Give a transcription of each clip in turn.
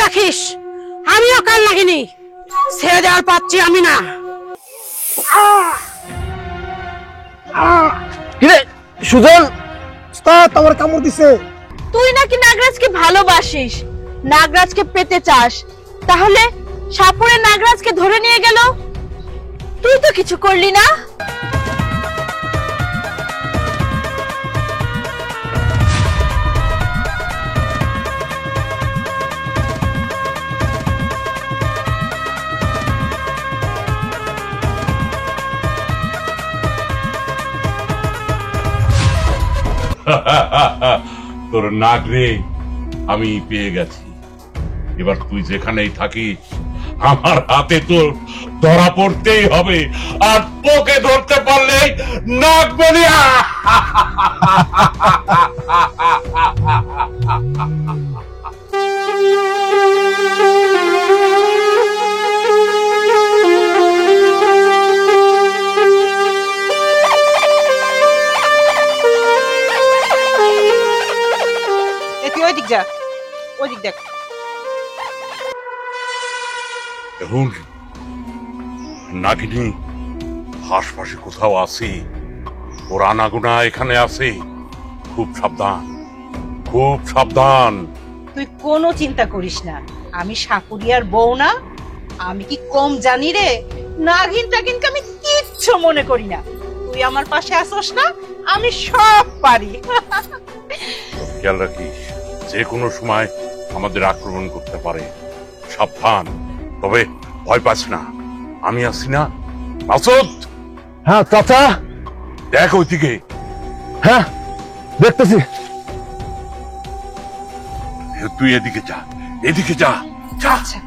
রাখিস, আমিও কাল লাগিনি, ছেড়ে দেওয়ার পাচ্ছি আমি না। কিরে সুজন, উস্তাদ আমার কামড় দিছে। তুই নাকি নাগরাজকে ভালোবাসিস, নাগরাজকে পেতে চাস, তাহলে সাপুরে নাগরাজকে ধরে নিয়ে গেল, তুই তো কিছু করলি না। তোর নাগরে আমি পেয়ে গেছি। এবার তুই যেখানেই থাকিস আমার হাতে তোর ধরা পড়তেই হবে, আর তোকে ধরতে পারলেই নাগ বলিয়া। ওইদিক যা, ওইদিক দেখ। এখন নাগিনী আশপাশে কোথাও আছে, ওর আনাগোনা এখানে আছে, খুব সাবধান, খুব সাবধান। তুই কোনো চিন্তা করিস না, আমি সাপুরিয়ার বউ না, আমি কি কম জানি রে? নাগিন টাগিনকে আমি কিচ্ছু মনে করি না, তুই আমার পাশে আসোস না, আমি সব পারি। খেয়াল রাখিস, যে কোনো সময় আমাদের আক্রমণ করতে পারে, সাবধান। তবে ভয় পাস না, আমি আছি না। মাসুদ, হ্যাঁ চাচা। দেখ ওইদিকে। হ্যাঁ দেখতেছি। তুই এদিকে যা, এদিকে যা, যা। আচ্ছা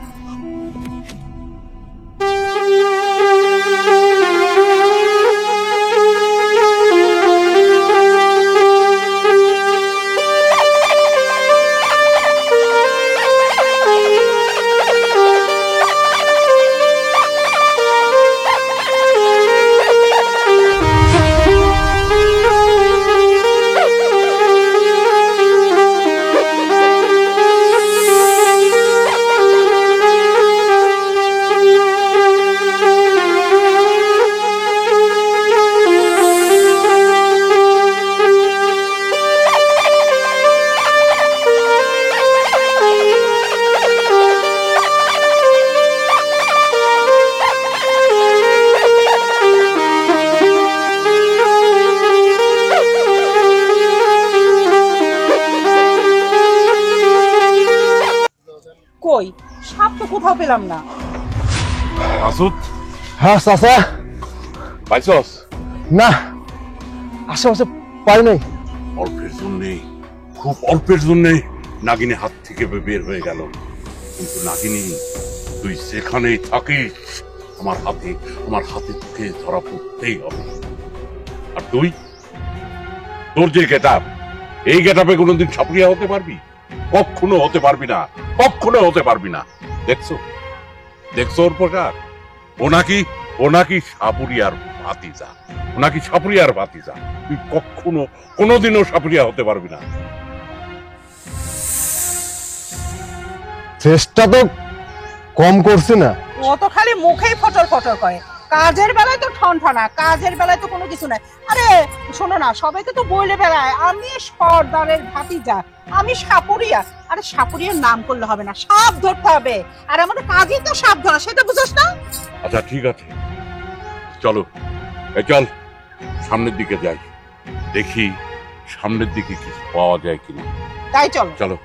কই সাপ তো কোথাও পেলাম না। মাসুদ, হ্যাঁ চাচা। পাইছস? না, আশেপাশে পাই নাই। অল্পের জন্যে, খুব অল্পের জন্যে নাগিনী হাত থেকে বের হয়ে গেল। কিন্তু নাগিনী, তুই যেখানেই থাকিস আমার হাতে তোকে ধরা পড়তেই হবে। আর তুই, তোর যে গেটআপ, এই গেটআপে কোনোদিন সাপুরিয়া হতে পারবি? কখনো হতে পারবি না, কখনো হতে পারবি না। দেখছো, দেখছো ওর পোশাক? ও নাকি সাপুরিয়ার ভাতিজা, ও নাকি সাপুরিয়ার ভাতিজা। তুই কখনো কোনোদিনও সাপুরিয়া হতে পারবি না। চেষ্টা তো কম করছি না। ও তো খালি মুখেই ফটর ফটর করে, কাজের বেলায় তো ঠনঠনা, কাজের বেলায় তো কোনো কিছু নাই। আরে শোনো না, সবাইকে তো বলে বেড়ায় আমি সর্দারের ভাতিজা, আমি সাপুরিয়া। আরে সাপুরিয়ার নাম করলে হবে না, সাপ ধরতে হবে, আর আমাদের কাজই তো সাপ ধরা, সেটা বুঝোস না? আচ্ছা ঠিক আছে, চলো চল সামনের দিকে যাই, দেখি সামনের দিকে কিছু পাওয়া যায় কিনা। তাই চলো চলো।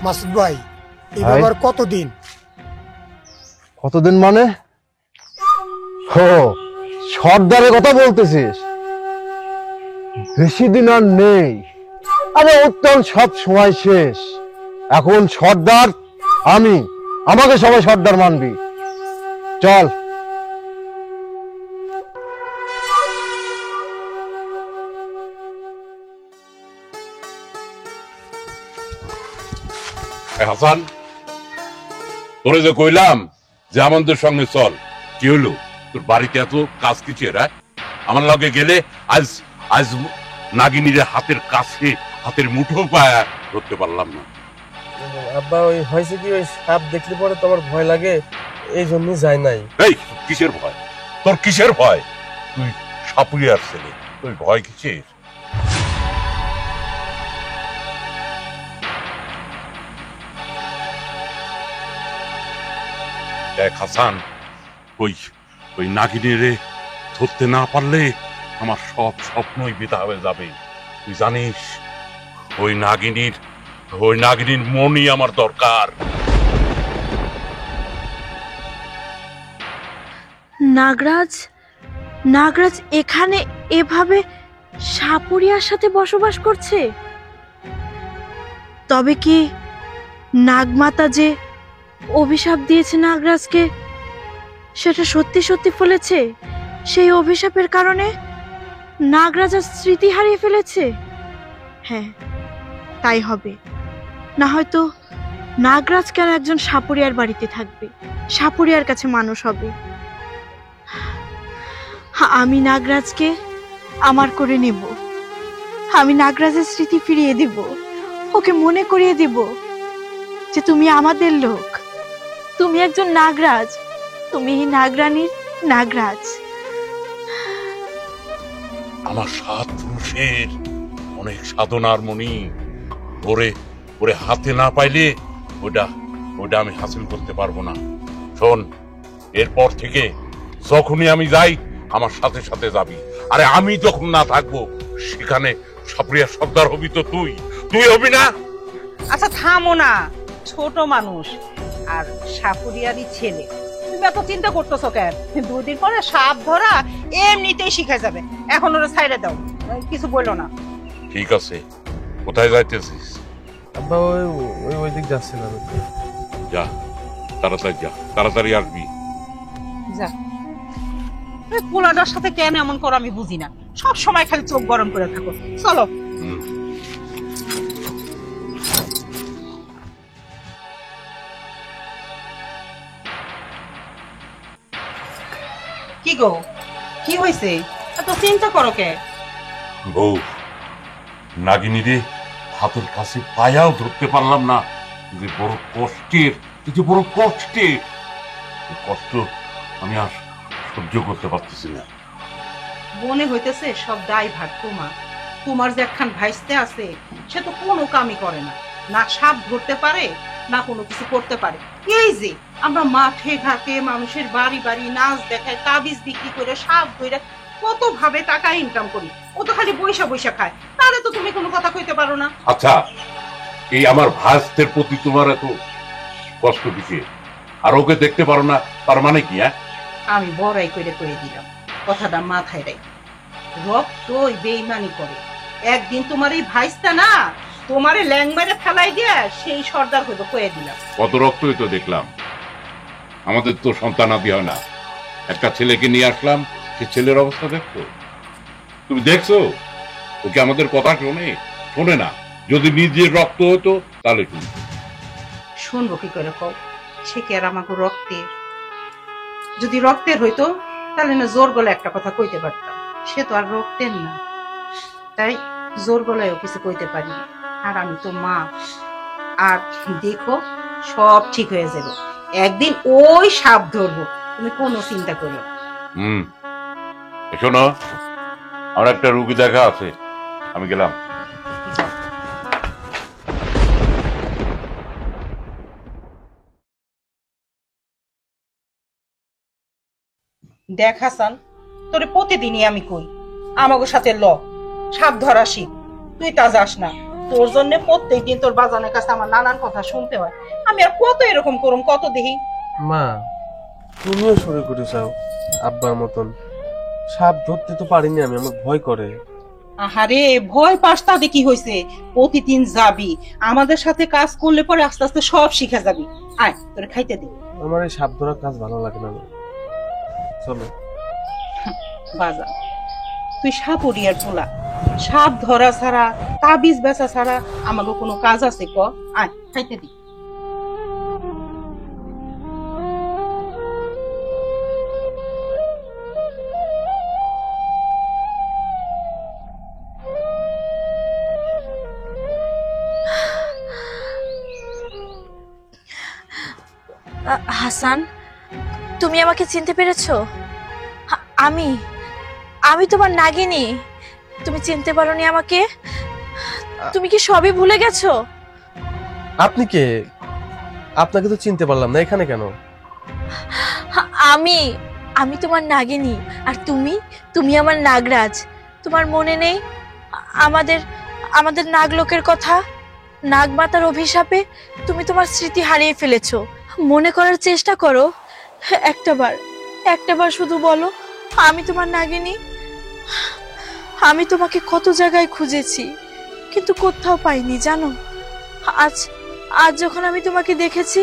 মাসুদ ভাই, এই ভাই? ব্যাপার কতদিন? কতদিন মানে? ও সর্দারের কথা বলতেছিস? বেশি দিন আর নেই, আরে উত্তম সব সময় শেষ। এখন সর্দার আমি, আমাকে সবাই সর্দার মানবি। চল। হাসান, তোরে যে কইলাম যে আমাদের সঙ্গে চল, কি হলো? তোর বাড়িতে এত কাজ কিছু এরা আমার লগে গেলে আজ আজ নাগিনীর হাতের কাছে হাতের মুঠো পায়া ধরতে পারলাম না। আব্বা ওই হয়েছে কি, ওই সাপ দেখলে পরে তো আমার ভয় লাগে, এই জন্য যাই নাই। এই কিসের ভয়? তোর কিসের ভয়? তুই সাপুরিয়ার ছেলে, তুই ভয় কিসের? দেখ হাসান, ওই ওই নাগিনীরে ধরতে না পারলে আমার সব স্বপ্নই বৃথা হয়ে যাবে। তুই জানিস ওই নাগিনীর মনই আমার দরকার। নাগরাজ, নাগরাজ এখানে এভাবে সাপুরিয়ার সাথে বসবাস করছে? তবে কি নাগমাতা যে অভিশাপ দিয়েছে নাগরাজকে সেটা সত্যি সত্যি ফলেছে? সেই অভিশাপের কারণে নাগরাজ আজ স্মৃতি হারিয়ে ফেলেছে? হ্যাঁ, তাই হবে। না হয়তো নাগরাজ কেন একজন সাপুরিয়ার বাড়িতে থাকবে, সাপুরিয়ার কাছে মানুষ হবে। আমি নাগরাজকে আমার করে নেব, আমি নাগরাজের স্মৃতি ফিরিয়ে দিব, ওকে মনে করিয়ে দিব যে তুমি আমাদের লোক, তুমি একজন নাগরাজ, তুমি এই নাগরানীর নাগরাজ। আমার 7 পুরুষের অনেক সাধনার মণি, ওরে ওরে হাতে না পাইলে ওটা ওটা আমি হাসিল করতে পারবো না। শোন, এরপর থেকে যখনই আমি যাই আমার সাথে সাথে যাবি। আরে আমি যখন না থাকবো সেখানে সাপুরিয়া সর্দার হবি তো তুই, তুই হবি না? আচ্ছা থামো না, ছোট মানুষ আর সাপুরিয়ারই ছেলে, তুমি এত চিন্তা করতেছো কেন? 2 দিন পরে সাপ ধরা এমনিতেই শিখে যাবে, এখন ওরা ছাইড়ে দাও, কিছু বললো না। ঠিক আছে, কোথায় যাইতেছিস? আব্বা ওই ওই ওই দিক যাচ্ছিলাম। যা, তাড়াতাড়ি যা, তাড়াতাড়ি আসবি। যা, এই পোলাটার সাথে কেন এমন করো আমি বুঝি না, সব সময় খালি চোখ গরম করে থাকো। চলো। কি গো, কি হয়েছে? এত চিন্তা করো কে? বউ, নাগিনীরে হাতের কাছে পায়াও ধরতে পারলাম না। যে বড় কষ্টের, এই যে বড় কষ্টের, এই কষ্ট আমি আর সহ্য করতে পারতেছি না। মনে হইতেছে সব দায় ভার তোমার। তোমার যে একখান ভাইস্তে আছে সে তো কোনো কামই করে না, না সাপ ধরতে পারে না কোনো কিছু করতে পারে। এই যে আমরা মাঠে ঘাটে মানুষের বাড়ি বাড়ি নাচ দেখায়, তাবিজ বিক্রি করে সাপ ধরে কত ভাবে টাকা ইনকাম করি, ও তো খালি বৈশা বৈশা খায়, তাহলে তো তুমি কোনো কথা কইতে পারো না। আচ্ছা, এই আমার ভাস্তের প্রতি তোমার এত কষ্ট দিছে আর ওকে দেখতে পারো না, তার মানে কি? হ্যাঁ, আমি বড়াই করে দিলাম, কথাটা মাথায় রাখি। রক্ত ওই বেইমানি করে, একদিন তোমার এই ভাইস্তা না তোমারে ল্যাংমারে ফেলাই দিয়া সেই সর্দার হইব কয়ে দিলাম। কত রক্তই তো দেখলাম। আমাদের তো সন্তান আদি হয় না, একটা ছেলেকে নিয়ে আসলাম, সে ছেলের অবস্থা দেখছো? তুমি দেখছো ওকে আমাদের কথা শোনে না। যদি নিজের রক্ত হতো তাহলে শুনতো। শুনবো কি করে কও? সে কি আর আমাকে রক্তের? যদি রক্তের হইতো তাহলে না জোর গলায় একটা কথা কইতে পারতাম, সে তো আর রক্তের না, তাই জোর গলায়ও কিছু কইতে পারি না। আর আমি তো মা, আর দেখো সব ঠিক হয়ে যাবে, একদিন ওই সাপ ধরবো, তুমি কোনো চিন্তা করো না। শোনো, আমার একটা রুগী দেখা আছে, আমি গেলাম। দেখ হাসান, তোরে প্রতিদিনই আমি কই আমাকে সাথে সাপ ধরা শিখ, তুই তা যাস না। তোর জন্য প্রত্যেকদিন তোর বাজানের কাছে আমার নানান কথা শুনতে হয়, আমি আর কত এরকম করুম, কত দেখি। মা, তুমিও শুরু করে যাও আব্বার মতন। সাপ ধরতে তো পারিনি আমি, আমার ভয় করে। আহারে ভয় পাস তাতে কি হয়েছে? প্রতিদিন যাবি, আমাদের সাথে কাজ করলে পরে আস্তে আস্তে সব শিখে যাবি। আয় তোরে খাইতে দে। আমার এই সাপ ধরার কাজ ভালো লাগে না। চলো বাজা, তুই সাপুরিয়ার পোলা, সাপ ধরা ছাড়া তাবিজ বেচা ছাড়া আমাকে কোনো কাজ আছে ক? আয় খাইতে দি। হাসান, তুমি আমাকে চিনতে পেরেছো? আমি আমি তোমার নাগিনী। তুমি চিনতে পারোনি আমাকে? তুমি কি সবই ভুলে গেছো? আপনি কে? আপনাকে তো চিনতে পারলাম না, এখানে কেন? আমি আমি তোমার নাগিনী, আর তুমি তুমি আমার নাগরাজ। তোমার মনে নেই আমাদের আমাদের নাগলোকের কথা? নাগমাতার অভিশাপে তুমি তোমার স্মৃতি হারিয়ে ফেলেছো। মনে করার চেষ্টা করো, একটাবার শুধু বলো আমি তোমার নাগিনী। আমি তোমাকে কত জায়গায় খুঁজেছি, কিন্তু কোথাও পাইনি জানো। আজ আজ যখন আমি তোমাকে দেখেছি,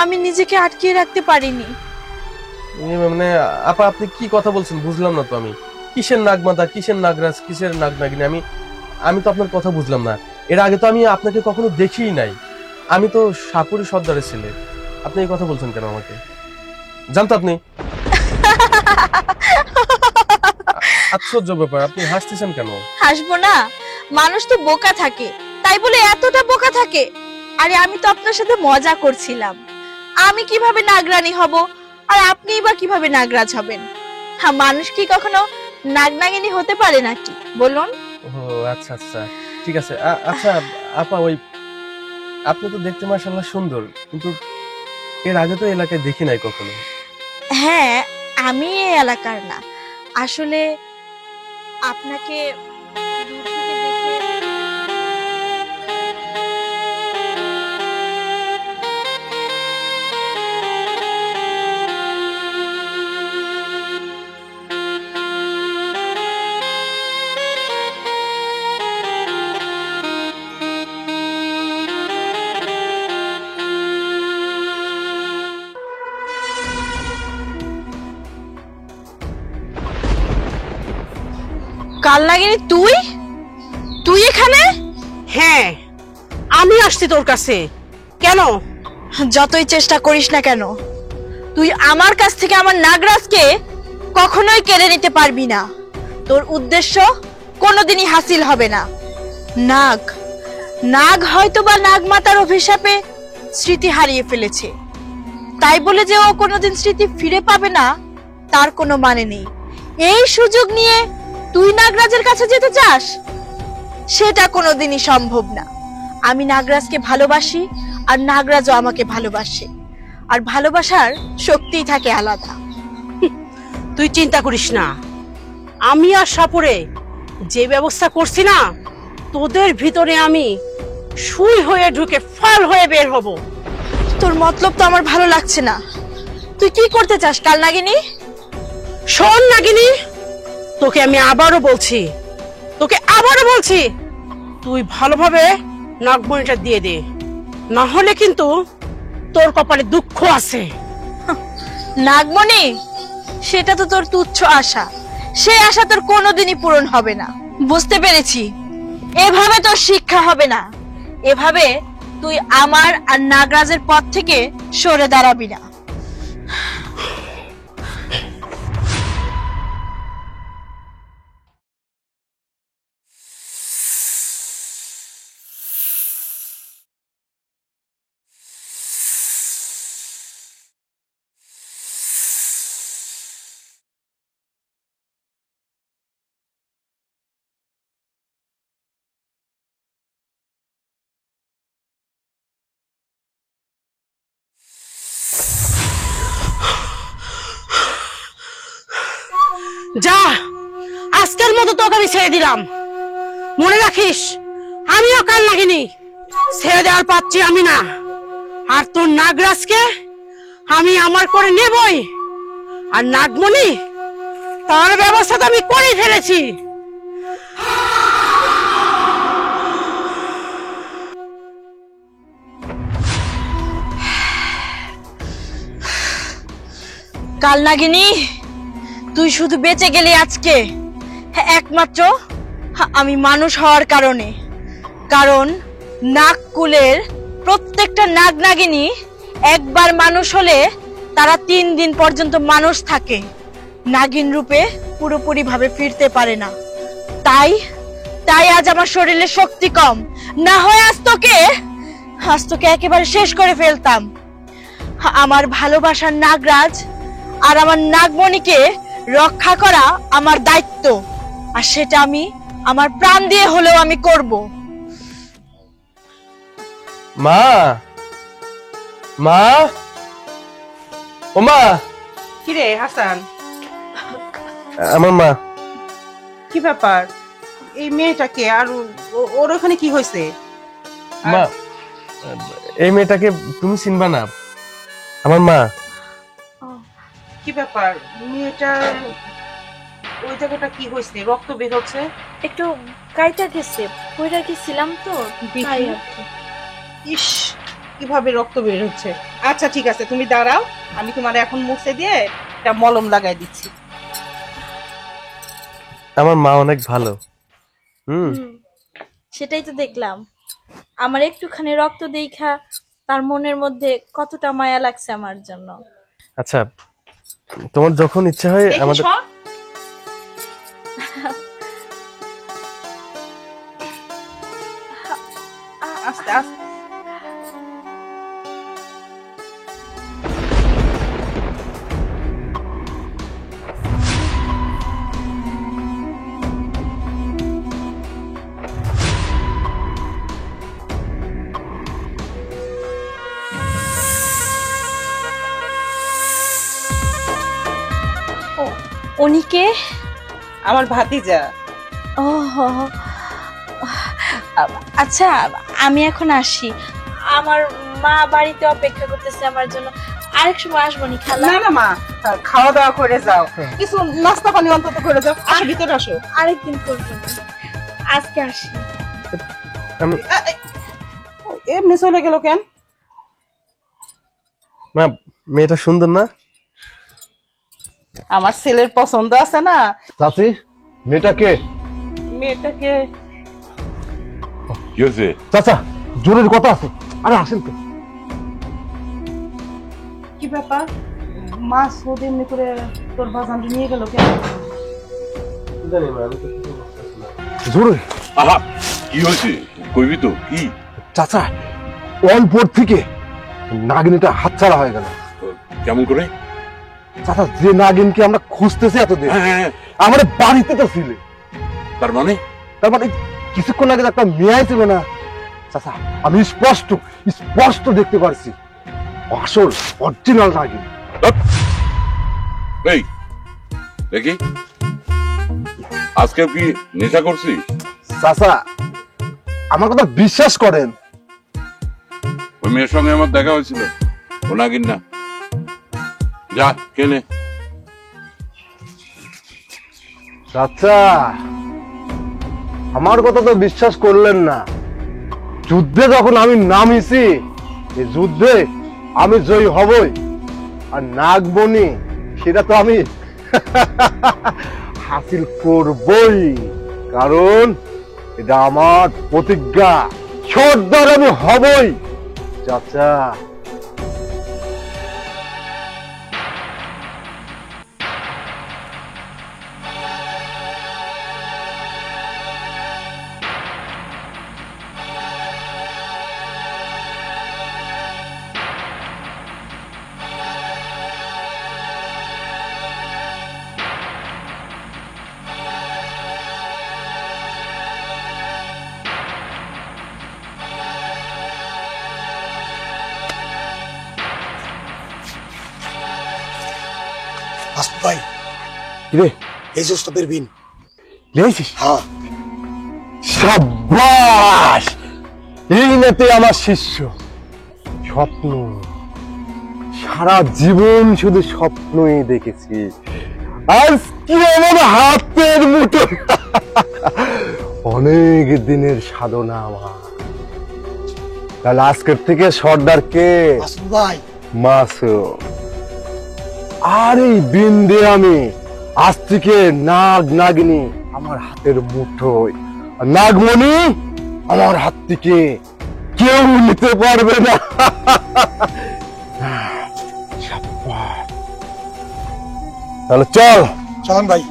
আমি নিজেকে আটকিয়ে রাখতে পারিনি। মানে আপা, আপনি কি কথা বলছেন বুঝলাম না তো। আমি কিসের নাগমাতা, কিসের নাগরাজ, কিসের নাগনাগিনী? আমি তো আপনার কথা বুঝলাম না। এর আগে তো আমি আপনাকে কখনো দেখিই নাই। আমি তো সাপুরি সর্দারের ছেলে। আপনি এই কথা বলছেন কেন আমাকে? জানতো আপনি? আশ্চর্য ব্যাপার, আপনি হাসতেছেন কেন? হাসবো না? মানুষ তো বোকা থাকে, তাই বলে এতটা বোকা থাকে? আরে আমি তো আপনার সাথে মজা করছিলাম। আমি কিভাবে নাগরানী হব, আর আপনিই বা কিভাবে নাগরাজ হবেন? হ্যাঁ, মানুষ কি কখনো নাগনাগিনী হতে পারে নাকি বলুন? ও আচ্ছা আচ্ছা, ঠিক আছে। আচ্ছা আপা, ওই আপনি তো দেখতে মাশাআল্লাহ সুন্দর, কিন্তু এর আগে তো এলাকায় দেখি নাই কখনো। হ্যাঁ, আমি এই এলাকার না, আসলে আপনাকে দূর থেকে দেখে কালনাগিনী, তুই তুই এখানে? হ্যাঁ, আমি আসছি তোর কাছে। কেন? যতই চেষ্টা করিস না কেন, তুই আমার কাছ থেকে আমার নাগরাজকে কখনোই কেড়ে নিতে পারবি না। তোর উদ্দেশ্য কোনোদিনই হাসিল হবে না। নাগ নাগ হয়তো বা নাগমাতার অভিশাপে স্মৃতি হারিয়ে ফেলেছে, তাই বলে যে ও কোনোদিন স্মৃতি ফিরে পাবে না তার কোনো মানে নেই। এই সুযোগ নিয়ে তুই নাগরাজের কাছে যেতে চাস? সেটা কোনোদিনই সম্ভব না। আমি নাগরাজকে ভালোবাসি, আর নাগরাজও আমাকে ভালোবাসে, আর ভালোবাসার শক্তিই থাকে আলাদা। তুই চিন্তা করিস না, আমি আর সাপুরে যে ব্যবস্থা করছি না, তোদের ভিতরে আমি সুই হয়ে ঢুকে ফল হয়ে বের হব। তোর মতলব তো আমার ভালো লাগছে না। তুই কি করতে চাস কালনাগিনী? শোন নাগিনী, তোকে আমি আবারও বলছি, তুই ভালোভাবে নাগমণিটা দিয়ে দে, না হলে কিন্তু তোর কপালে দুঃখ আছে। নাগমণি? সেটা তো তোর তুচ্ছ আশা, সেই আশা তোর কোনোদিনই পূরণ হবে না। বুঝতে পেরেছি, এভাবে তোর শিক্ষা হবে না। এভাবে তুই আমার আর নাগরাজের পথ থেকে সরে দাঁড়াবি না। যা, আজকের মতো তোকে আমি ছেড়ে দিলাম। মনে রাখিস, আমিও কাল নাগিনি, ছেড়ে দেওয়ার পাচ্ছি আমি না। আর তোর নাগরাজকে আমি আমার করে নেবই। আর নাগমণি, তার ব্যবস্থা তো আমি করে ফেলেছি। কালনাগিনী, তুই শুধু বেঁচে গেলি আজকে একমাত্র আমি মানুষ হওয়ার কারণে। কারণ নাগকুলের প্রত্যেকটা নাগনাগিনী একবার মানুষ হলে তারা 3 দিন পর্যন্ত মানুষ থাকে, নাগিন রূপে পুরোপুরি ভাবে ফিরতে পারে না। তাই তাই আজ আমার শরীরে শক্তি কম, না হয় আজ তোকে একেবারে শেষ করে ফেলতাম। আমার ভালোবাসার নাগরাজ আর আমার নাগমণিকে রক্ষা করা আমার দায়িত্ব, আর সেটা আমি আমার প্রাণ দিয়ে হলেও আমি করব। মা, মা, ও মা, কিরে হাসান, আমার মা। কি ব্যাপার? এই মেয়েটাকে আর ওর ওখানে কি হয়েছে? মা, এই মেয়েটাকে তুমি চিনবা না, আমার মা। কি ব্যাপার? মেয়েটার ওই জায়গাটা কি হয়েছে? রক্ত বের হচ্ছে। একটু কাইটা গেছে, পয়রা গেছিলাম তো দেখি। তাই আর কি। ইস, কিভাবে রক্ত বের হচ্ছে। আচ্ছা ঠিক আছে, তুমি দাঁড়াও, আমি তোমার এখন মুছে দিয়ে একটা মলম লাগাই দিচ্ছি। আমার মা অনেক ভালো। হুম, সেটাই তো দেখলাম। আমার একটুখানি রক্ত দেখা তার মনের মধ্যে কতটা মায়া লাগছে আমার জন্য। আচ্ছা, তোমার যখন ইচ্ছা হয় দেখি আমাদের। সব। আস্তে আস্তে। উনি কে? আমার ভাতিজা। ও আচ্ছা, আমি এখন আসি। আমার মা বাড়িতে অপেক্ষা করতেছে আমার জন্য। আরেক সময় আসবো নি খালা? না না মা, খাওয়া দাওয়া করে যাও, কিছু নাস্তা পানি অন্তত করে যাও। আসো, ভিতরে আসো। আরেকদিন করবো না, আজকে আসি। এমনি চলে গেল কেন? মা, মেয়েটা সুন্দর না? আমার ছেলের পছন্দ আছে না। চাচি, মেয়েটাকে মেয়েটাকে কি হয়েছে? চাচা, জরুরি কথা আছে। আরে আসেন তো। কি ব্যাপার? মা সোদ এমনি করে তোর বাজানটা নিয়ে গেল কেন? জানি না, আমি তো কিছু বুঝতেছি না। জরুরি। আহা, কি হয়েছে? কইবি তো কি? চাচা, অল্পর থেকে নাগিনীটা হাতছাড়া হয়ে গেল। কেমন করে? চাচা, যে নাগিনকে আমরা খুঁজতেছি এতদিন, হ্যাঁ, হ্যাঁ, হ্যাঁ। আমার বাড়িতে তো ছিল। তার মানে? তার মানে কিছুক্ষণ আগে একটা মেয়ে ছিল না চাচা, আমি স্পষ্ট স্পষ্ট দেখতে পারছি আসল অরিজিনাল নাগিন। এই দেখি, আজকে কি নেশা করছিস? চাচা, আমার কথা বিশ্বাস করেন। ওই মেয়ের সঙ্গে আমার দেখা হয়েছিল, ও নাগিন না। যা কেনে। চাচা, আমার কথা তো বিশ্বাস করলেন না। যুদ্ধে যখন আমি নামিছি, এই যুদ্ধে আমি জয়ী হবই। আর নাগমণি সেটা তো আমি হাসিল করবই, কারণ এটা আমার প্রতিজ্ঞা। সর্দার আমি হবই চাচা। মাসুদ ভাই, রে, এই যে ওস্তাদের বিন। দেখেছিস? হ্যাঁ, সাব্বাস! এই নেতে আমার শিষ্য। স্বপ্ন, সারা জীবন শুধু স্বপ্নই দেখেছি। আজকে আমার হাতের মুঠো অনেক দিনের সাধনা আমার। তাহলে আজকের থেকে সর্দার কে? মাসুদ ভাই। মাসুদ। আর এই বিন্দে আমি আজ থেকে নাগ নাগিনী আমার হাতের মুঠোয়, আর নাগমণি আমার হাত থেকে কেউ নিতে পারবে না। সাব্বাস। তাহলে চল। চলন ভাই।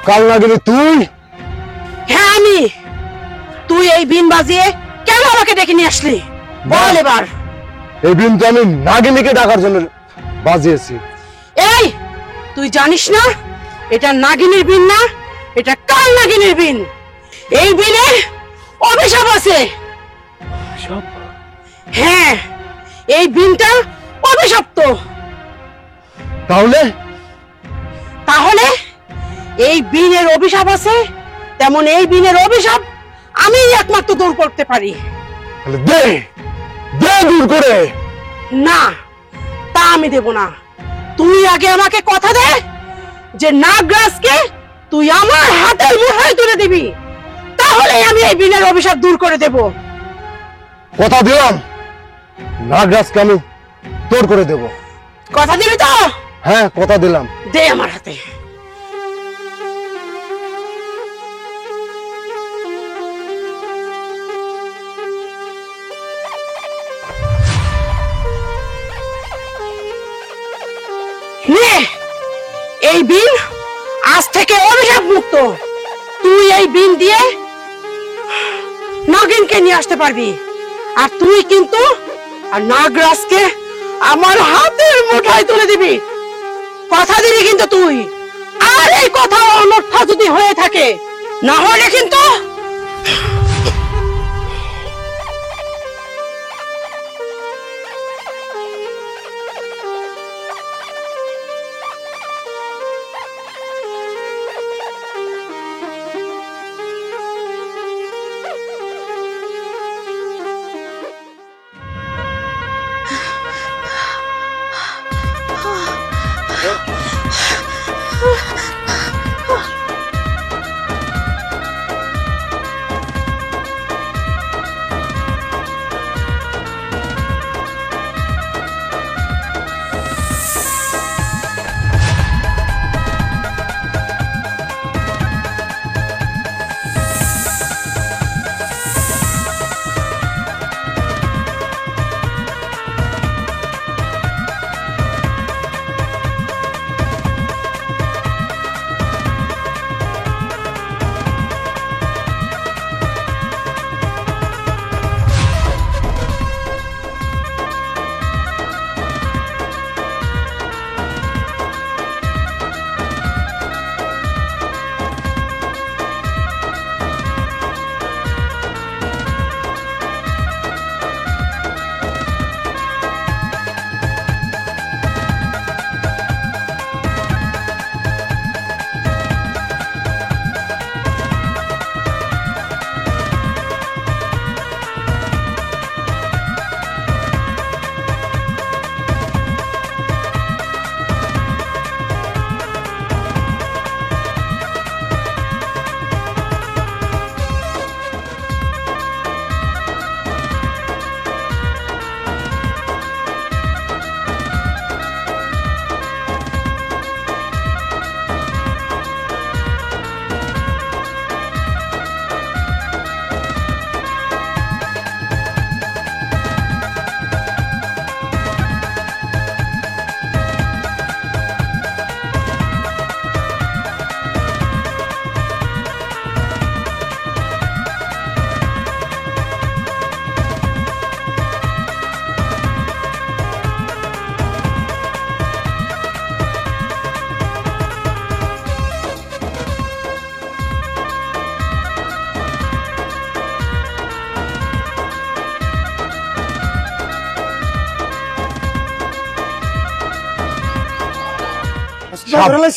কাল নাগিনী তুই? হ্যাঁ আমি। তুই এই বিন বাজিয়ে কেন আমাকে ডেকে নিয়ে আসলি বল এবার। এই বিন তো আমি নাগিনীকে ডাকার জন্য বাজিয়েছি। এই তুই জানিস না এটা নাগিনীর বিন না, এটা কাল নাগিনীর বিন। এই বিনে অভিশাপ আছে। হ্যাঁ এই বিনটা অভিশপ্ত। তাহলে তাহলে এই বিনের অভিশাপ আছে, তেমন এই বিনের অভিশাপ আমি একমাত্র দূর করতে পারি। তাহলে দে দে দূর করে। না তা আমি দেব না। তুই আগে আমাকে কথা দে যে নাগরাজকে তুই আমার হাতের মুঠোয় তুলে দিবি, তাহলে আমি এই বিনের অভিশাপ দূর করে দেব। কথা দিলাম নাগরাজকে আমি তোর করে দেব। কথা দিবি তো? হ্যাঁ কথা দিলাম। দে আমার হাতে। নে এই বিন আজ থেকে অভিশাপ মুক্ত। তুই এই বিন দিয়ে নাগিনকে নিয়ে আসতে পারবি, আর তুই কিন্তু আর নাগরাজকে আমার হাতের মুঠোয় তুলে দিবি। কথা দিবি কিন্তু তুই। আর এই কথা অনর্থ যদি হয়ে থাকে, না হলে কিন্তু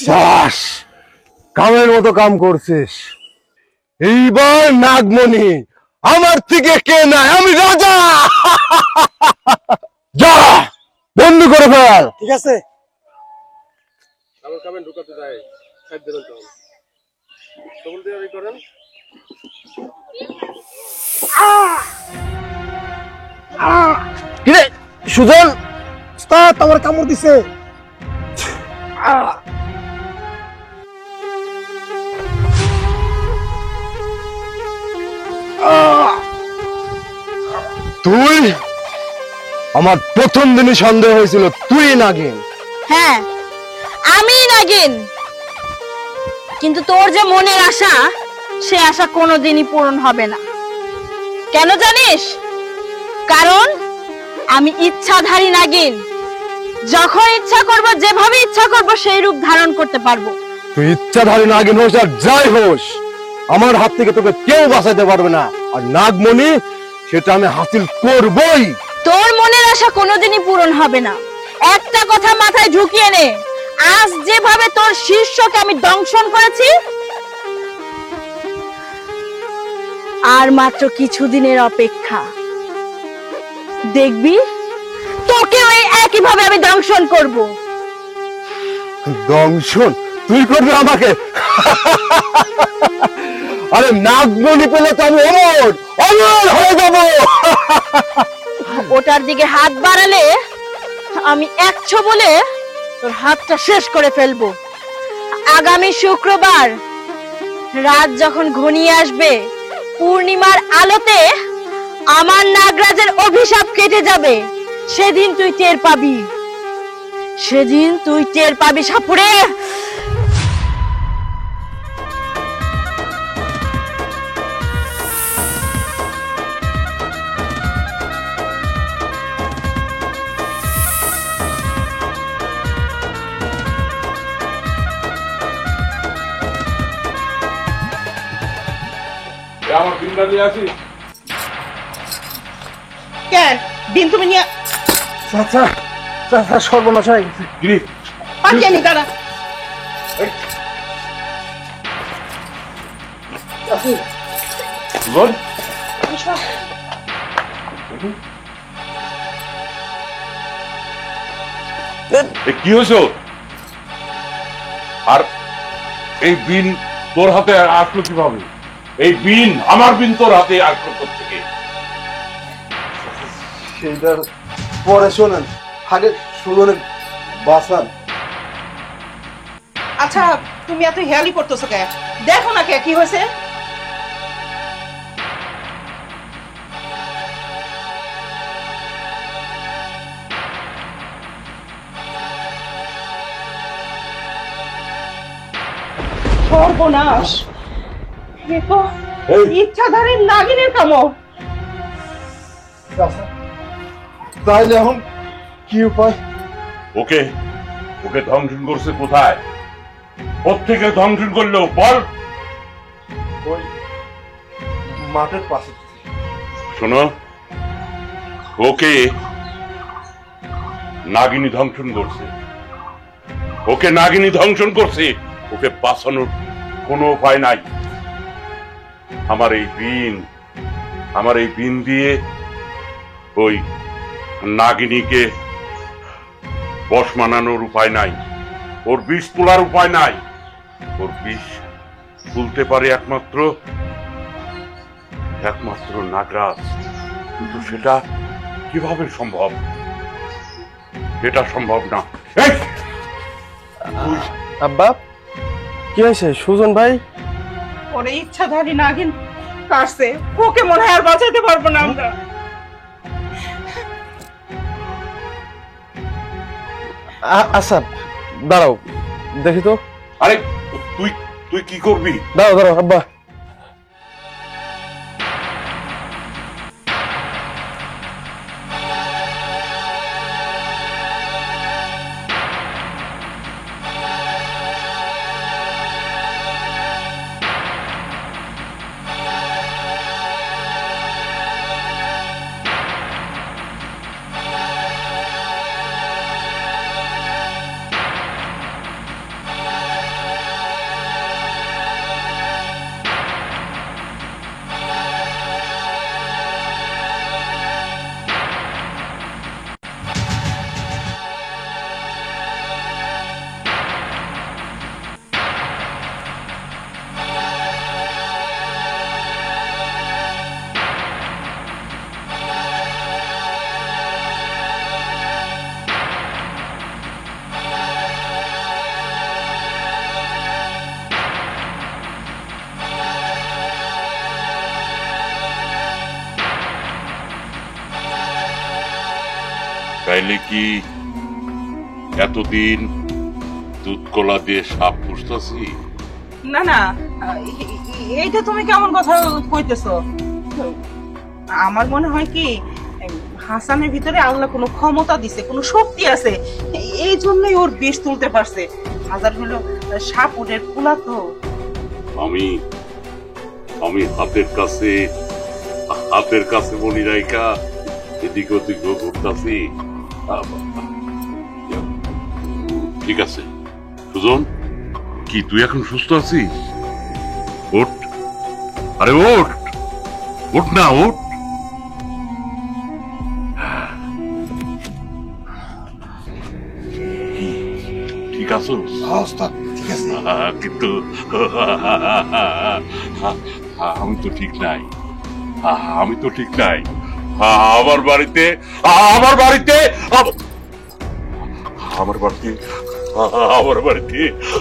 সাবাস, কামের মতো কাম করছিস। এইবার নাগমণি আমার থেকে কে নাই, আমি রাজা। যা বন্ধ করে ফেল। ঠিক আছে। কামেন ঢুকাতে যায় সাইড দেবেন তো তখন দিয়ে এই করেন। কিরে সুজন, উস্তাদ আমার কামড় দিছে। তুই? আমার প্রথম দিনই সন্দেহ হয়েছিল তুই নাগিন। হ্যাঁ আমি নাগিন। কিন্তু তোর যে মনের আশা, সে আশা কোনোদিনই পূরণ হবে না। কেন জানিস? কারণ আমি ইচ্ছাধারী নাগিন। যখন ইচ্ছা করব, যেভাবে ইচ্ছা করব, সেই রূপ ধারণ করতে পারবো। তুই ইচ্ছাধারী নাগিন হোস আর যাই হোস, আমার হাত থেকে তোকে কেউ বাঁচাতে পারবে না। আর নাগমণি, সেটা আমি হাসিল করবই। তোর মনের আশা কোনোদিনই পূরণ হবে না। একটা কথা মাথায় ঢুকিয়ে নে, আজ যেভাবে তোর শিষ্যকে আমি দংশন করেছি, আর মাত্র কিছুদিনের অপেক্ষা, দেখবি তোকে ওই একইভাবে আমি দংশন করব। দংশন তুই করবি আমাকে? আরে নাগমণি পেলে তো আমি অমর অমর হয়ে যাবো। ওটার দিকে হাত বাড়ালে আমি 100 বলে তোর হাতটা শেষ করে ফেলবো। আগামী শুক্রবার রাত যখন ঘনিয়ে আসবে, পূর্ণিমার আলোতে আমার নাগরাজের অভিশাপ কেটে যাবে। সেদিন তুই টের পাবি, সেদিন তুই টের পাবি সাপুড়ে। আমার বিনটা দিয়ে আসি। কেন দিন তুমি নিয়ে চাচা চাচা সর্বনাশ হয়ে গেছে। গিরি, পাঠিয়ে নি দাঁড়া। বল। কি হয়েছে? আর এই বিন তোর হাতে আসলো কিভাবে? এই বিন, আমার বিন তোর হাতে আসলো থেকে? সেইটার পরে শোনেন, আগে সুজনের বাঁচান। আচ্ছা তুমি এত হেয়ালি করতেছো কে? দেখো না কে কি হয়েছে। সর্বনাশ, এ তো ইচ্ছাধারী নাগিনের কামড়। তাইলে এখন কি উপায়? ওকে ওকে ধ্বংসন করছে কোথায়? প্রত্যেকে ধ্বংসন করলো বল। ওই মাঠের পাশে। শোনো, ওকে নাগিনী ধ্বংসন করছে, ওকে নাগিনী ধ্বংসন করছে। ওকে বাঁচানোর কোনো উপায় নাই। আমার এই বিন দিয়ে ওই নাগিনীকে বশ মানানোর উপায় নাই, ওর বিষ তোলার উপায় নাই। ওর বিষ তুলতে পারে একমাত্র নাগরাজ। কিন্তু সেটা কিভাবে সম্ভব? এটা সম্ভব না। আব্বা, কি হয়েছে সুজন ভাই? ওরে ইচ্ছাধারী নাগিন কাটছে, ওকে মনে হয় আর বাঁচাতে পারবো না আমরা। আচ্ছা দাঁড়াও, দেখি তো। আরে তুই তুই কি করবি? দাঁড়াও দাঁড়াও আব্বা। তাইলে কি এতদিন দুধ কলা দিয়ে সাপ পুষতেছি? না না, এইটা তুমি কেমন কথা কইতেছো? আমার মনে হয় কি হাসানের ভিতরে আল্লাহ কোনো ক্ষমতা দিছে, কোনো শক্তি আছে, এই জন্যই ওর বিষ তুলতে পারছে। হাজার হলো সাপুরের পোলা তো। আমি আমি হাতের কাছে মনি রাইকা এদিক ওদিক ঘুরতাছি। ঠিক আছে সুজন, কি তুই এখন সুস্থ আছিস? ওঠ, আরে ওঠ, ওঠ না, ওঠ। ঠিক আছো? ঠিক আছে। কিন্তু আমি তো ঠিক নাই, আমি তো ঠিক নাই। আমার বাড়িতে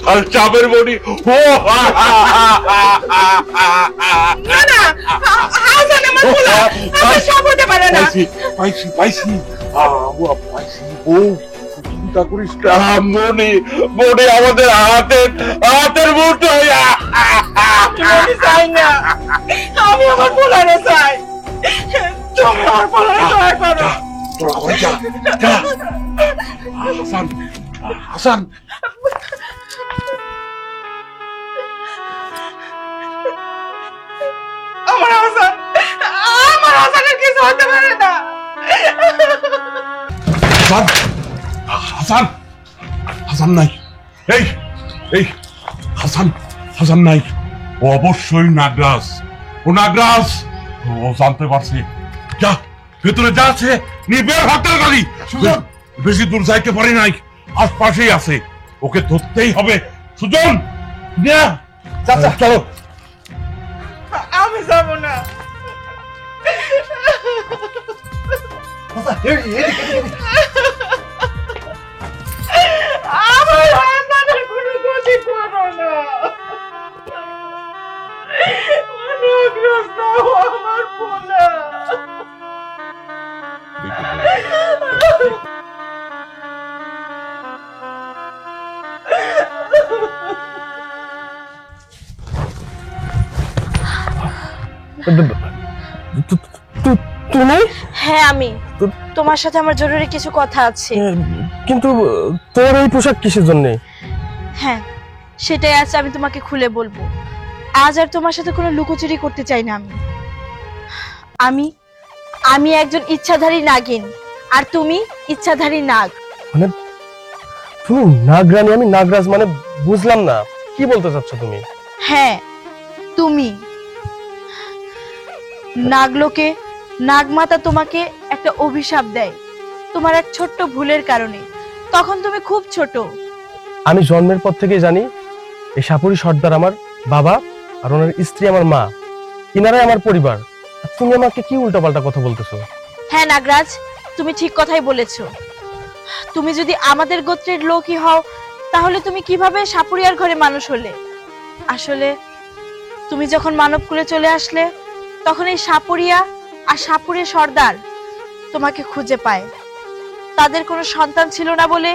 আর চাপের বডি। পাইছি চিন্তা করিস না, মনে আমাদের হাতের মুঠোয়। চাই না, আমি আমার পোলারে চাই। তুমি আমার পোলারে দয়া করো। হাসান, আমার হাসানের কিছু হতে পারে না। হাসান নাই, এই হাসান নাই। ও অবশ্যই নাগরাজ, ও জানতে পারছে। যা ভেতরে যা আছে নিয়ে বের হতে গাড়ি। বেশি দূর যাইতে পারি নাই, আশপাশেই আছে, ওকে ধরতেই হবে। সুজন, চলো। আমি যাব না। আমার হাসানের কোনো ক্ষতি করো না। অনুগ্রস্ত আমার পোলা। তুমি? হ্যাঁ আমি। তোমার সাথে আমার জরুরি কিছু কথা আছে। কিন্তু তোর এই পোশাক কিসের জন্য? হ্যাঁ, সেটাই আছে, আমি তোমাকে খুলে বলবো। আজ আর তোমার সাথে কোনো লুকোচুরি করতে চাই না। আমি আমি একজন ইচ্ছাধারী নাগিন, আর তুমি ইচ্ছাধারী নাগ। মানে তুমি নাগরানী, আমি নাগরাজ, মানে বুঝলাম না কি বলতে চাচ্ছ তুমি? হ্যাঁ তুমি। নাগলোকে নাগমাতা তোমাকে একটা অভিশাপ দেয় তোমার এক ছোট্ট ভুলের কারণে। তখন তুমি খুব ছোট। আমি জন্মের পর থেকেই জানি এই সাপুরি সর্দার আমার বাবা, আর ওনার স্ত্রী আমার মা, ইনারাই আমার পরিবার। আর তুমি আমাকে কি উল্টাপাল্টা কথা বলতেছো? হ্যাঁ নাগরাজ, তুমি ঠিক কথাই বলেছো। তুমি যদি আমাদের গোত্রের লোকই হও, তাহলে তুমি কিভাবে সাপুরিয়ার ঘরে মানুষ হলে? আসলে তুমি যখন মানবকুলে চলে আসলে, তখন এই সাপুরিয়া আর সাপুরে সর্দার তোমাকে খুঁজে পায়। তাদের কোনো সন্তান ছিল না বলে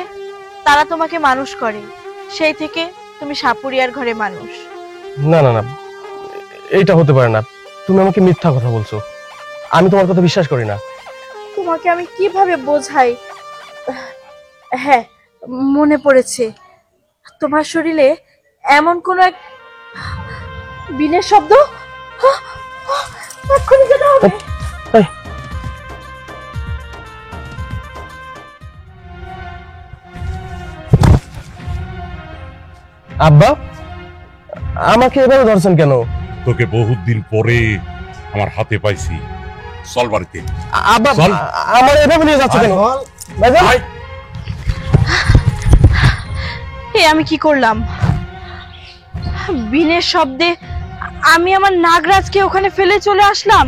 তারা তোমাকে মানুষ করে। সেই থেকে তুমি সাপুরিয়ার ঘরে মানুষ। না না না, এইটা হতে পারে না। তুমি আমাকে মিথ্যা কথা বলছো, আমি তোমার কথা বিশ্বাস করি না। তোমাকে আমি কিভাবে বোঝাই? হ্যাঁ, মনে পড়েছে। তোমার শরীরে এমন কোন এক বিনের শব্দ। এক্ষুনি যেতে হবে। আব্বা, আমাকে এভাবে ধরছেন কেন? তোকে বহুত দিন পরে আমার হাতে পাইছি। চল বাড়িতে। আব্বা, চল। আমার এভাবে নিয়ে যাচ্ছে কেন? ভাইজান, আমি কি করলাম? বিনের শব্দে আমি আমার নাগরাজকে ওখানে ফেলে চলে আসলাম।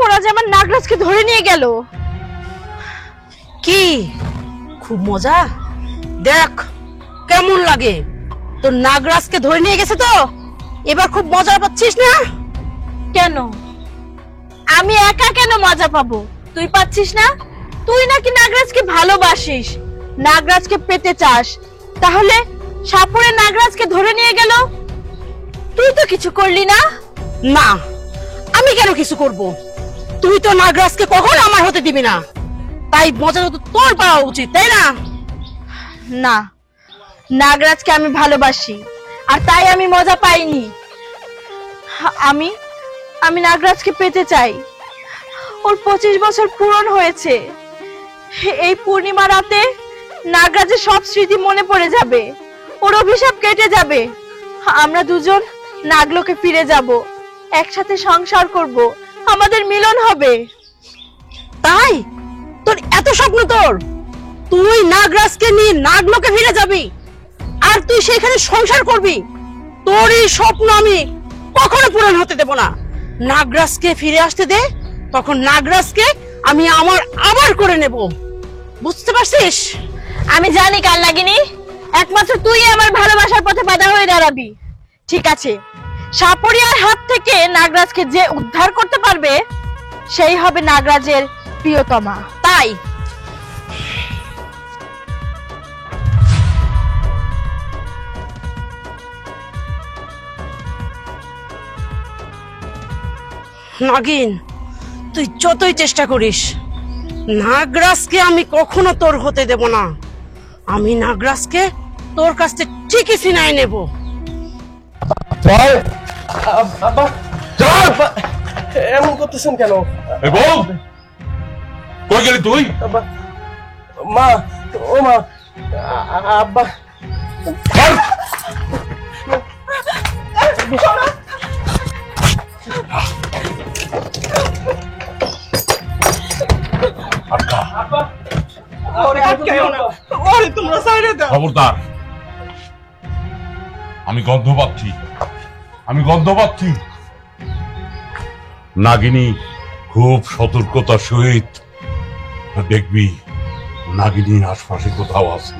ওরা যে আমার নাগরাজকে ধরে নিয়ে গেল। কি খুব মজা? দেখ কেমন লাগে। তোর নাগরাজকে ধরে নিয়ে গেছে তো, এবার খুব মজা পাচ্ছিস না? কেন? আমি একা কেন মজা পাবো? তুই পাচ্ছিস না? তুই নাকি নাগরাজকে ভালোবাসিস, নাগরাজকে পেতে চাস। তাহলে সাপুরে নাগরাজকে ধরে নিয়ে গেল, তুই তো কিছু করলি না। না, আমি কেন কিছু করব? তুই তো নাগরাজকে কখনো আমার হতে দিবি না, তাই মজাটা তো তোর পাওয়া উচিত, তাই না? না, নাগরাজকে আমি ভালোবাসি, আর তাই আমি মজা পাইনি। আমি আমি নাগরাজকে পেতে চাই। ওর 25 বছর পূরণ হয়েছে। এই পূর্ণিমা রাতে নাগরাজের সব স্মৃতি মনে পড়ে যাবে, ওর অভিশাপ কেটে যাবে। আমরা দুজন নাগলোকে ফিরে যাব, একসাথে সংসার করব, আমাদের মিলন হবে। তাই তোর এত স্বপ্ন? তোর তুই নাগরাজকে নিয়ে নাগলোকে ফিরে যাবি আর তুই সেখানে সংসার করবি? তোর এই স্বপ্ন আমি কখনো পূরণ হতে দেব না। নাগরাজকে ফিরে আসতে দে, তখন নাগরাজকে আমি আবার করে নেব, বুঝতে পারছিস? আমি জানি কাল নাগিনী, একমাত্র তুই আমার ভালোবাসার পথে বাধা হয়ে দাঁড়াবি। ঠিক আছে, সাপরিয়ার হাত থেকে নাগরাজকে যে উদ্ধার করতে পারবে সেই হবে নাগরাজের প্রিয়তমা। তাই নাগিন, তুই যতই চেষ্টা করিস, নাগরাজকে আমি কখনো তোর হতে দেব না। আমি নাগরাজকে তোর কাছ থেকে ঠিকই ছিনাই নেব। জয় আব্বা, জয় আব্বা, এমন করতেছেন কেন? এই বউ, কই গেলি তুই? আব্বা, মা, ও মা, আব্বা, চল। আটকা। ওরে তোমরা সাইডে দাও। খবরদার, আমি গন্ধ পাচ্ছি, আমি গন্ধ পাচ্ছি। নাগিনী খুব সতর্কতার সহিত দেখবি, নাগিনী আশপাশে কোথাও আছে,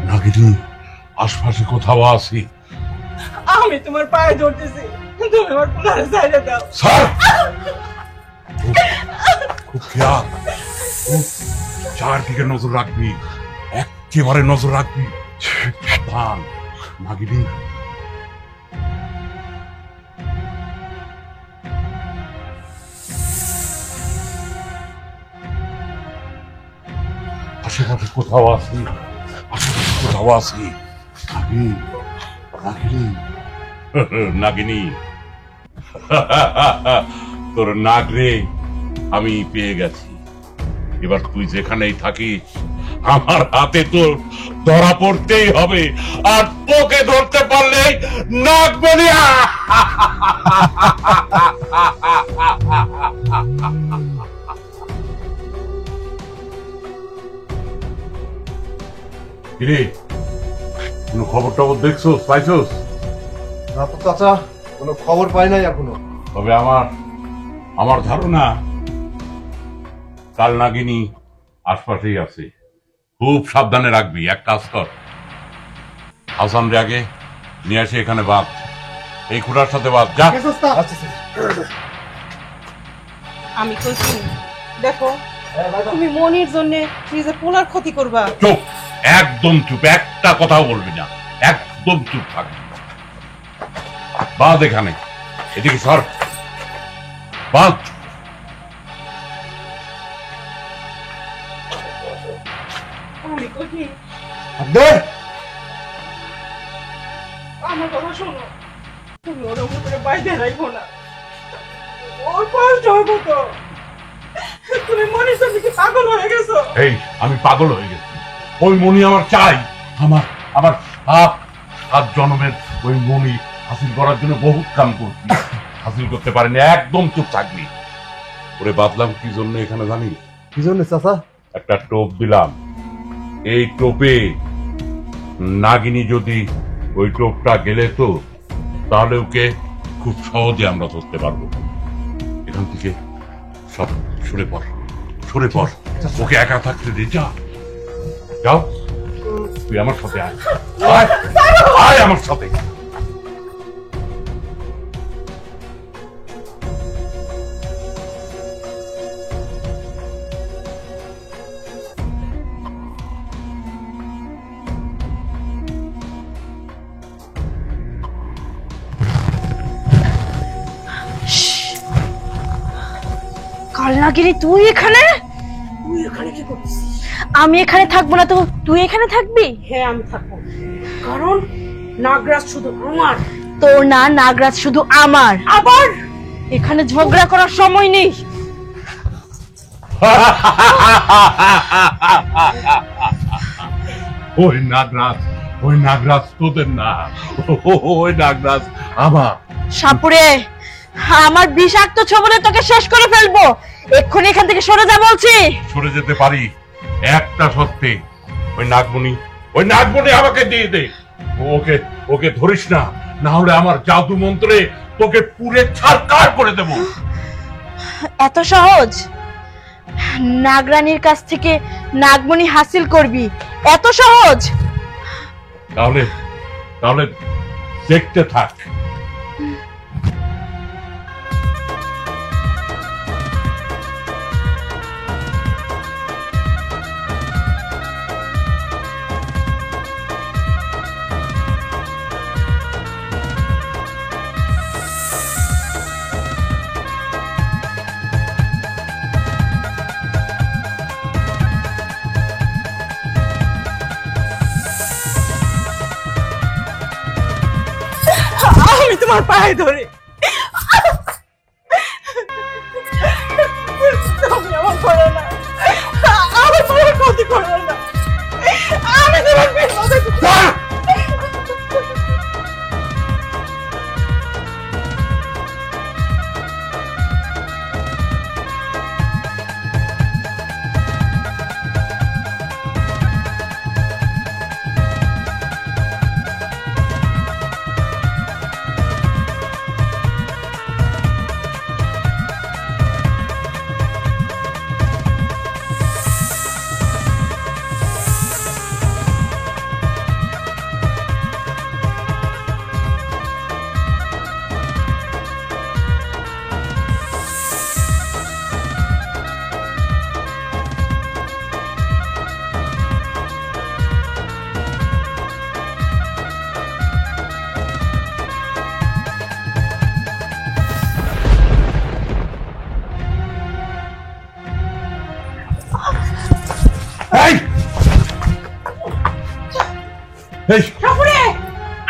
নাগিনী আশপাশে কোথাও আছে। আমি তোমার পায়ে ধরতেছি, তুমি আমার পুনারে সাইডে দাও। স্যার, খুব খেয়াল, খুব চারদিকে নজর রাখবি, একেবারে নজর রাখবি। সাবধান, নাগিনী। আশেপাশে কোথাও আছি, আশেপাশে কোথাও আছি। নাগিনী, নাগিনী, নাগিনী। তোর নাগরে আমি পেয়ে গেছি। এবার তুই যেখানেই থাকিস, আমার হাতে তোর ধরা পড়তেই হবে, আর তোকে ধরতে পারলে নাগমণি। কিরে, কোনো খবর টবর দেখছোস, পাইছোস? না তো চাচা, কোনো খবর পাই নাই এখনো। তবে আমার ধারণা কাল নাগিনী আশপাশেই আছে। খুব সাবধানে রাখবি। এক কাজ কর, হাসান রে আগে নিয়ে আসে এখানে বাঁধ, এই খুঁড়ার সাথে বাঁধ। যা। আচ্ছা আমি কইছি, দেখো তুমি মনির জন্য নিজে পোলার ক্ষতি করবা। চুপ, একদম চুপ, একটা কথাও বলবি না, একদম চুপ থাকবি। বাঁধ এখানে, এদিকে সর, বাঁধ। আমি কইছি, দে আমার কথা শোনো, তুমি ওর উপরে বাইরে রাখবো না, ওর কষ্ট হইব তো। তুমি মনির জন্য কি পাগল হয়ে গেছো? এই, আমি পাগল হয়ে গেছি। ওই মণি আমার চাই, আমার আমার সাত জন্মের ওই মণি হাসিল করার জন্য বহুত কাম করছি, হাসিল করতে পারিনি। একদম চুপ থাকবি। ওরে বাদলাম কি জন্য এখানে জানি? কি জন্য চাচা? একটা টোপ দিলাম, এই টোপে নাগিনী যদি ওই টোপটা গেলে তো, তাহলে ওকে খুব সহজে আমরা ধরতে পারবো। এখান থেকে সব সরে পড়, সরে পড়, ওকে একা থাকতে দে। যা, যাও, তুই আমার সাথে আয়, আয়, আয় আমার সাথে। নাগিনী তুই এখানে? তুই এখানে কি করছিস? আমি এখানে থাকবো না তো তুই এখানে থাকবি? হ্যাঁ আমি থাকবো, কারণ নাগরাজ শুধু আমার। তোর না, নাগরাজ শুধু আমার। আবার এখানে ঝগড়া করার সময় নেই। ওই নাগরাজ তোদের না, ওই নাগরাজ আমার। সাপুরে, আমার বিষাক্ত ছোবলে তোকে শেষ করে ফেলবো। এক্ষুনি এখান থেকে সরে যা বলছি। সরে যেতে পারি একটা সত্যি, ওই নাগমণি আমাকে দিয়ে দে। ওকে ধরিস না, না হলে আমার জাদু মন্ত্রে তোকে পুরে ছারকার করে দেব। এত সহজ? নাগরানীর কাছ থেকে নাগমণি হাসিল করবি, এত সহজ? তাহলে দেখতে থাক। আমি তোমার পায়ে ধরে, তুমি আমার করো না, আমি তোমার ক্ষতি করো না, আমি তোমার বিপদে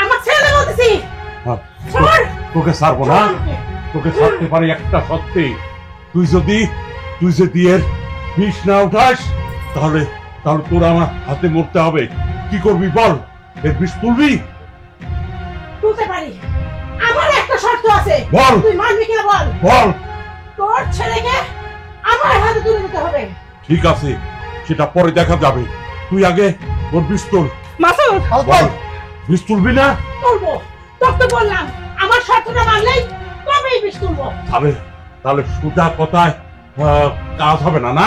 আমার ছেলে বলতেছি, তোকে ছাড়বো না, তোকে ছাড়তে পারি একটা সত্যি। তুই যদি এর বিষ না উঠাস, তাহলে তোর আমার হাতে মরতে হবে। কি করবি বল? এর বিষ তুলবি? তুলতে পারি, আমার একটা শর্ত আছে। বল। তুই মানবি কিনা বল? বল। তোর ছেলেকে আমার হাতে তুলে দিতে হবে। ঠিক আছে, সেটা পরে দেখা যাবে। তুই আগে ওর বিষ তুল। মাসুদ, বল, বিষ তুলবি না? তুলবো, তোকে তো বললাম আমার শর্তটা মানলেই তবেই বিষ তুলবো। তাহলে সোজা কথায় কাজ হবে না, না?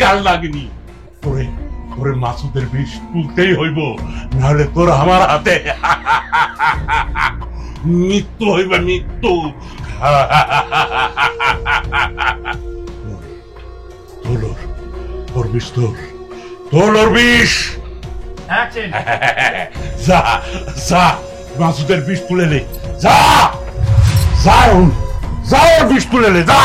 কাল লাগেনি তোরে মাসুদের বিষ তুলতেই হইব, নাহলে তোর আমার হাতে মৃত্যু হইবে, মৃত্যু। তোর বিষ তোর বিষ। যা মাসুদের বিষ তুলে নে, যা ওর বিষ তুলে নে, যা।